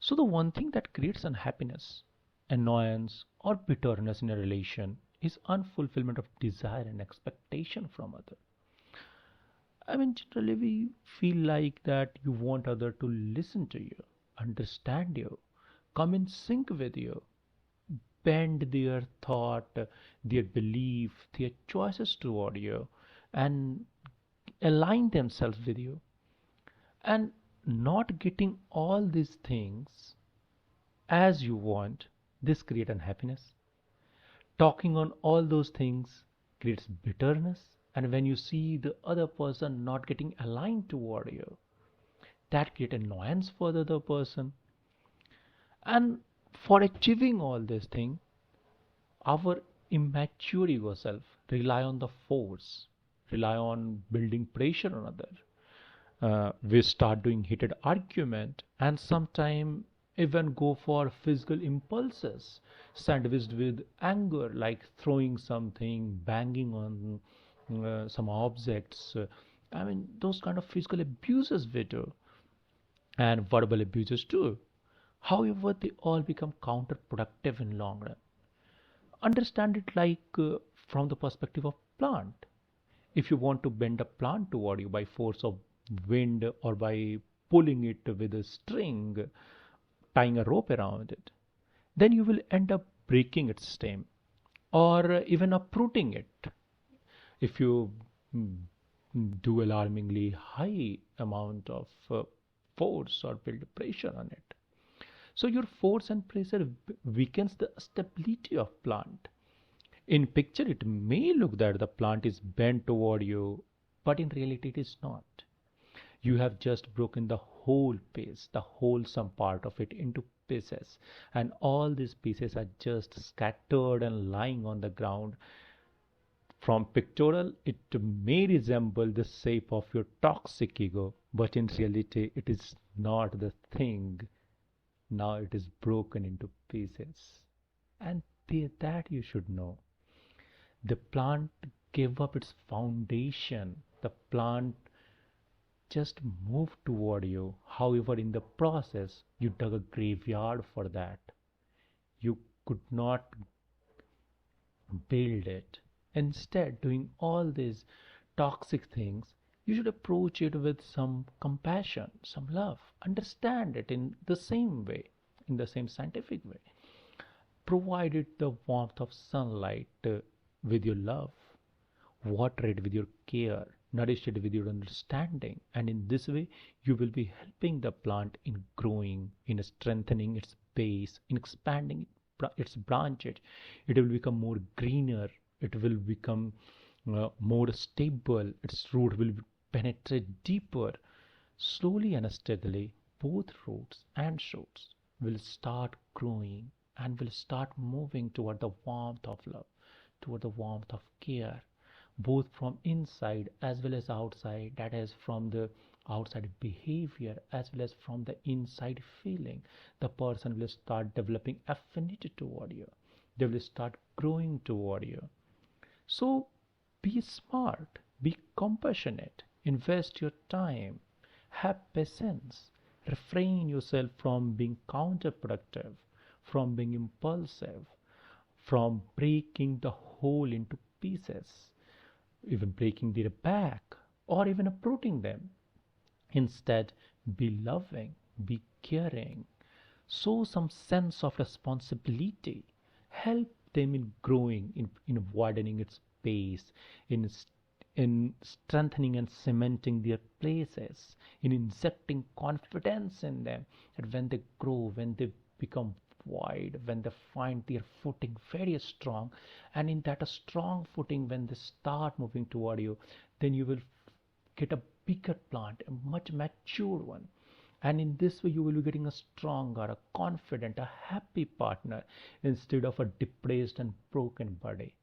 So the one thing that creates unhappiness, annoyance, or bitterness in a relation is unfulfillment of desire and expectation from other. I mean, generally we feel like that you want other to listen to you, understand you, come in sync with you, bend their thought, their belief, their choices toward you, and align themselves with you. And not getting all these things as you want, this creates unhappiness. Talking on all those things creates bitterness. And when you see the other person not getting aligned toward you, that creates annoyance for the other person. And for achieving all this thing, our immature ego self rely on the force, rely on building pressure on other. We start doing heated argument and sometimes even go for physical impulses sandwiched with anger, like throwing something, banging on some objects. I mean, those kind of physical abuses we do, and verbal abuses too. However, they all become counterproductive in long run. Understand it like from the perspective of plant. If you want to bend a plant toward you by force of wind or by pulling it with a string, tying a rope around it, then you will end up breaking its stem or even uprooting it if you mm, do alarmingly high amount of force or build pressure on it. So your force and pressure weakens the stability of plant. In picture, it may look that the plant is bent toward you, but in reality, it is not. You have just broken the whole piece, the wholesome part of it into pieces, and all these pieces are just scattered and lying on the ground. From pictorial, it may resemble the shape of your toxic ego, but in reality, it is not the thing. Now it is broken into pieces. And that you should know. The plant gave up its foundation. The plant just moved toward you. However, in the process, you dug a graveyard for that. You could not build it. Instead, doing all these toxic things, you should approach it with some compassion, some love. Understand it in the same way, in the same scientific way. Provide it the warmth of sunlight with your love. Water it with your care, nourish it with your understanding, and in this way you will be helping the plant in growing, in strengthening its base, in expanding its branches. It will become more greener, it will become more stable, its root will penetrate deeper. Slowly and steadily, both roots and shoots will start growing and will start moving toward the warmth of love, toward the warmth of care, both from inside as well as outside, that is from the outside behavior as well as from the inside feeling. The person will start developing affinity toward you, they will start growing toward you. So be smart, be compassionate, invest your time, have patience, refrain yourself from being counterproductive, from being impulsive, from breaking the whole into pieces, even breaking their back, or even uprooting them. Instead, be loving, be caring, show some sense of responsibility, help them in growing, in widening its base, in in strengthening and cementing their places, in injecting confidence in them, that when they grow, when they become wide, when they find their footing very strong, and in that a strong footing, when they start moving toward you, then you will get a bigger plant, a much mature one. And in this way, you will be getting a stronger, a confident, a happy partner instead of a depressed and broken body.